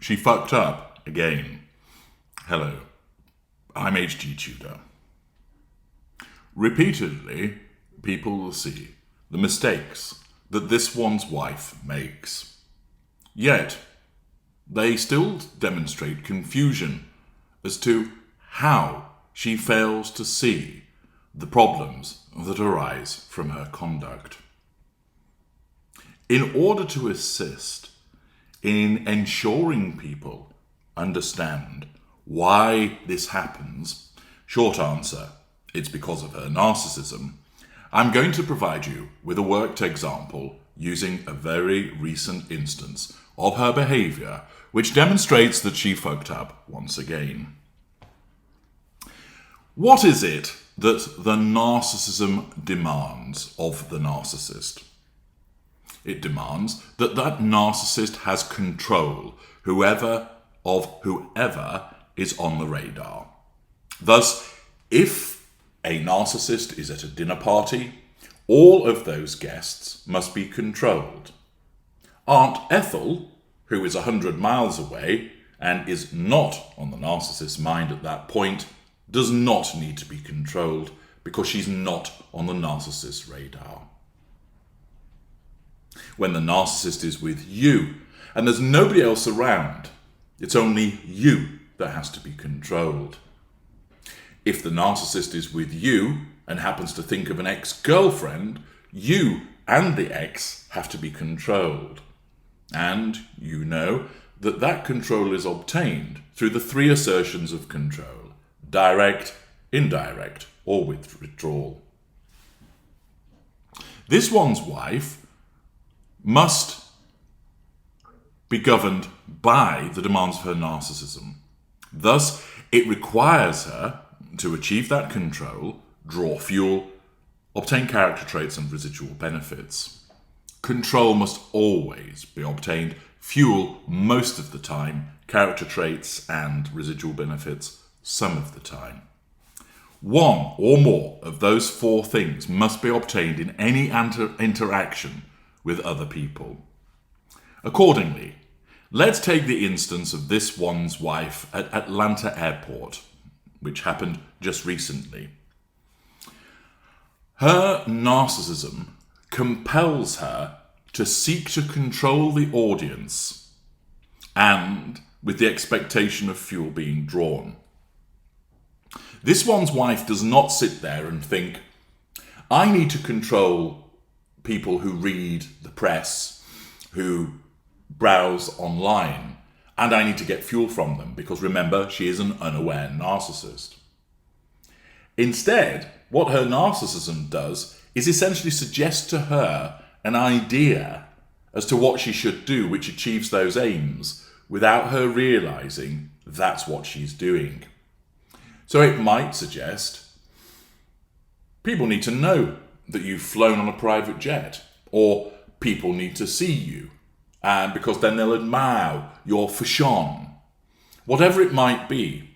She fucked up again. Hello, I'm hgtudor. Repeatedly, people will see the mistakes that this one's wife makes. Yet, they still demonstrate confusion as to how she fails to see the problems that arise from her conduct. In order to assist in ensuring people understand why this happens, short answer, it's because of her narcissism, I'm going to provide you with a worked example using a very recent instance of her behaviour, which demonstrates that she fucked up once again. What is it that the narcissism demands of the narcissist? It demands that that narcissist has control whoever is on the radar. Thus, if a narcissist is at a dinner party, all of those guests must be controlled. Aunt Ethel, who is 100 miles away and is not on the narcissist's mind at that point, does not need to be controlled because she's not on the narcissist's radar. When the narcissist is with you and there's nobody else around, it's only you that has to be controlled. If the narcissist is with you and happens to think of an ex-girlfriend, you and the ex have to be controlled. And you know that that control is obtained through the 3 assertions of control: direct, indirect, or withdrawal. This one's wife must be governed by the demands of her narcissism. Thus, it requires her to achieve that control, draw fuel, obtain character traits and residual benefits. Control must always be obtained, fuel most of the time, character traits and residual benefits some of the time. One or more of those 4 things must be obtained in any interaction with other people. Accordingly, let's take the instance of this one's wife at Atlanta Airport, which happened just recently. Her narcissism compels her to seek to control the audience and with the expectation of fuel being drawn. This one's wife does not sit there and think, I need to control people who read the press, who browse online, and I need to get fuel from them, because remember, she is an unaware narcissist. Instead, what her narcissism does is essentially suggest to her an idea as to what she should do, which achieves those aims, without her realizing that's what she's doing. So it might suggest, people need to know that you've flown on a private jet, or people need to see you, and because then they'll admire your fashion, whatever it might be.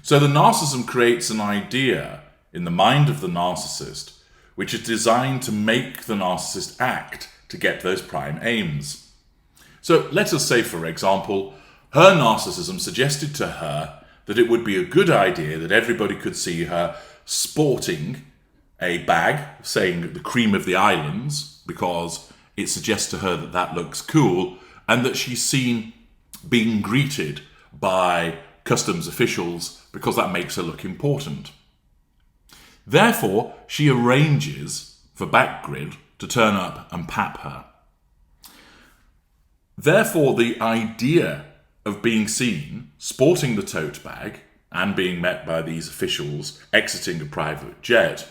So the narcissism creates an idea in the mind of the narcissist, which is designed to make the narcissist act to get those prime aims. So let us say, for example, her narcissism suggested to her that it would be a good idea that everybody could see her sporting a bag saying the cream of the islands, because it suggests to her that that looks cool, and that she's seen being greeted by customs officials because that makes her look important. Therefore, she arranges for Backgrid to turn up and pap her. Therefore, the idea of being seen sporting the tote bag and being met by these officials exiting a private jet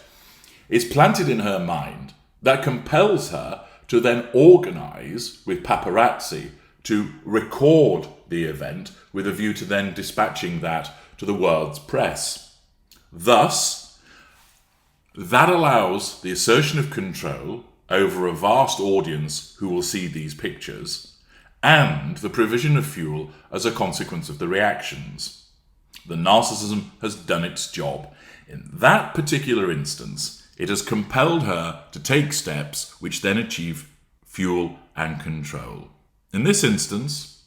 is planted in her mind that compels her to then organise with paparazzi to record the event with a view to then dispatching that to the world's press. Thus, that allows the assertion of control over a vast audience who will see these pictures and the provision of fuel as a consequence of the reactions. The narcissism has done its job. In that particular instance, it has compelled her to take steps which then achieve fuel and control. In this instance,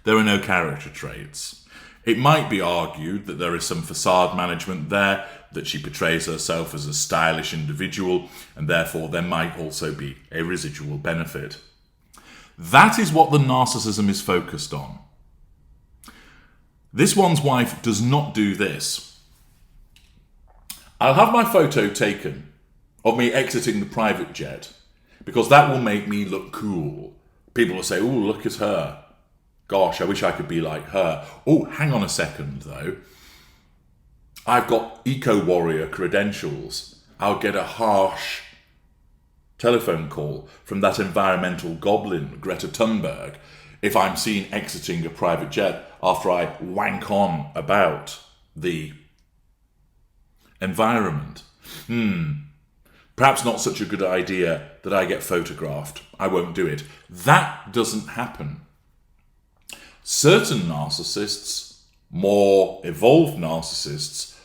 There are no character traits. It might be argued that there is some facade management there, that she portrays herself as a stylish individual, and therefore there might also be a residual benefit. That is what the narcissism is focused on. This one's wife does not do this. I'll have my photo taken of me exiting the private jet because that will make me look cool. People will say, "Oh, look at her. Gosh, I wish I could be like her." Oh, hang on a second though. I've got eco-warrior credentials. I'll get a harsh telephone call from that environmental goblin, Greta Thunberg, if I'm seen exiting a private jet after I wank on about the environment. Perhaps not such a good idea that I get photographed. I won't do it. That doesn't happen. Certain narcissists, more evolved narcissists,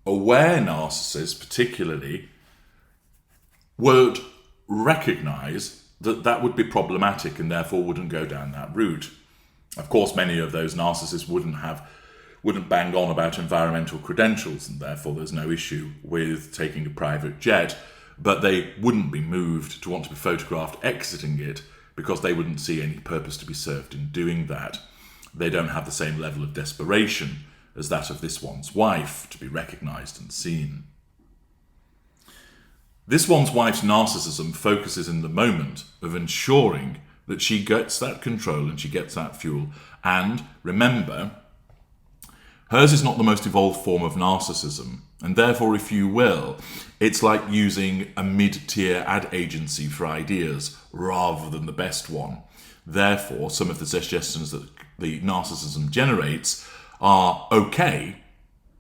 aware narcissists particularly, would recognize that that would be problematic and therefore wouldn't go down that route. Of course, many of those narcissists wouldn't bang on about environmental credentials, and therefore there's no issue with taking a private jet, but they wouldn't be moved to want to be photographed exiting it because they wouldn't see any purpose to be served in doing that. They don't have the same level of desperation as that of this one's wife to be recognized and seen. This one's wife's narcissism focuses in the moment of ensuring that she gets that control and she gets that fuel. And remember, hers is not the most evolved form of narcissism, and therefore, if you will, it's like using a mid-tier ad agency for ideas rather than the best one. Therefore, some of the suggestions that the narcissism generates are okay,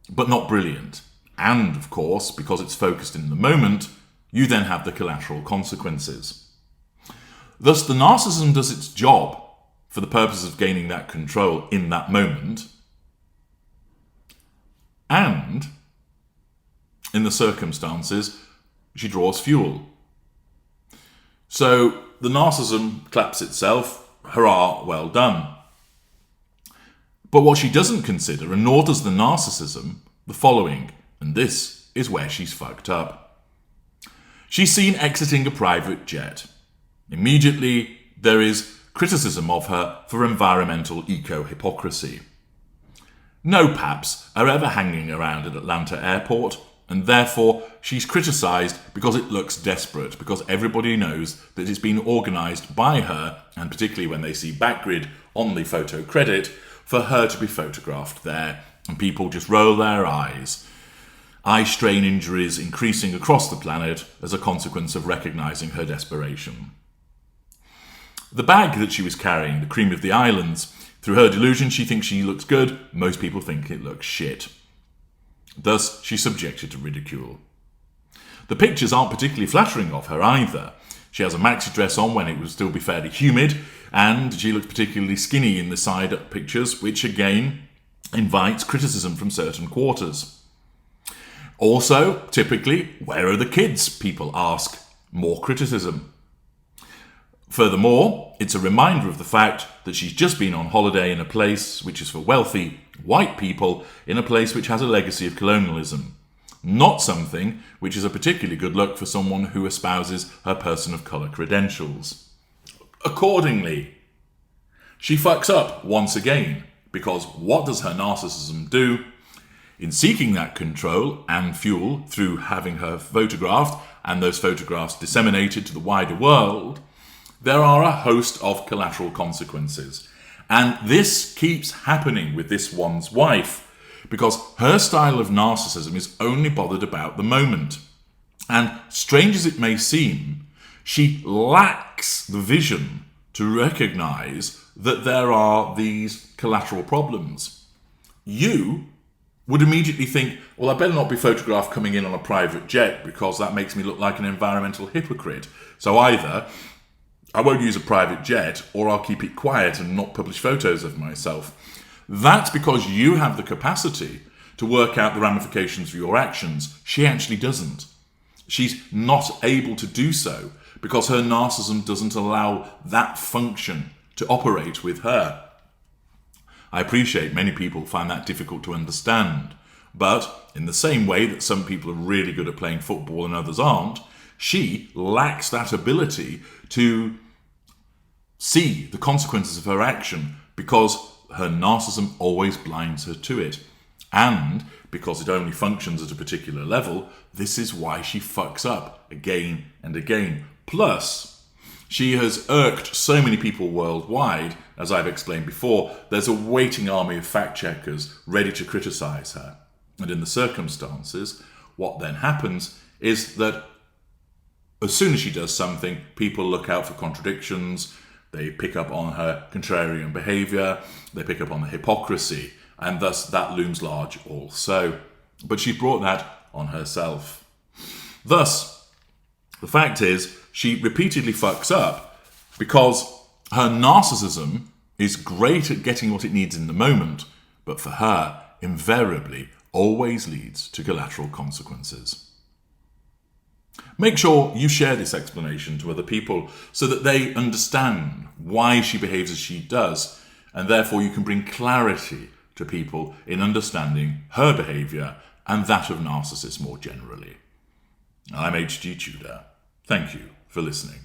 but not brilliant. And, of course, because it's focused in the moment, you then have the collateral consequences. Thus, the narcissism does its job for the purpose of gaining that control in that moment, and in the circumstances, she draws fuel. So the narcissism claps itself, hurrah, well done. But what she doesn't consider, and nor does the narcissism, the following, and this is where she's fucked up. She's seen exiting a private jet. Immediately, there is criticism of her for environmental eco-hypocrisy. No paps are ever hanging around at Atlanta airport, and therefore she's criticised because it looks desperate, because everybody knows that it's been organised by her, and particularly when they see backgrid on the photo credit, for her to be photographed there, and people just roll their eyes. Eye strain injuries increasing across the planet as a consequence of recognising her desperation. The bag that she was carrying, the cream of the islands, through her delusion she thinks she looks good, most people think it looks shit. Thus, she's subjected to ridicule. The pictures aren't particularly flattering of her either. She has a maxi dress on when it would still be fairly humid, and she looks particularly skinny in the side pictures, which again invites criticism from certain quarters. Also, typically, where are the kids? People ask. More criticism. Furthermore, it's a reminder of the fact that she's just been on holiday in a place which is for wealthy white people, in a place which has a legacy of colonialism. Not something which is a particularly good look for someone who espouses her person of colour credentials. Accordingly, she fucks up once again, because what does her narcissism do? In seeking that control and fuel through having her photographed and those photographs disseminated to the wider world, there are a host of collateral consequences. And this keeps happening with this one's wife, because her style of narcissism is only bothered about the moment. And strange as it may seem, she lacks the vision to recognise that there are these collateral problems. You would immediately think, well, I better not be photographed coming in on a private jet because that makes me look like an environmental hypocrite. So either I won't use a private jet, or I'll keep it quiet and not publish photos of myself. That's because you have the capacity to work out the ramifications of your actions. She actually doesn't. She's not able to do so because her narcissism doesn't allow that function to operate with her. I appreciate many people find that difficult to understand. But in the same way that some people are really good at playing football and others aren't, she lacks that ability to see the consequences of her action because her narcissism always blinds her to it. And because it only functions at a particular level, this is why she fucks up again and again. Plus, she has irked so many people worldwide, as I've explained before, there's a waiting army of fact-checkers ready to criticise her. And in the circumstances, what then happens is that as soon as she does something, people look out for contradictions, they pick up on her contrarian behaviour, they pick up on the hypocrisy, and thus that looms large also. But she brought that on herself. Thus, the fact is, she repeatedly fucks up because her narcissism is great at getting what it needs in the moment, but for her, invariably, always leads to collateral consequences. Make sure you share this explanation to other people so that they understand why she behaves as she does, and therefore you can bring clarity to people in understanding her behaviour and that of narcissists more generally. I'm HG Tudor. Thank you for listening.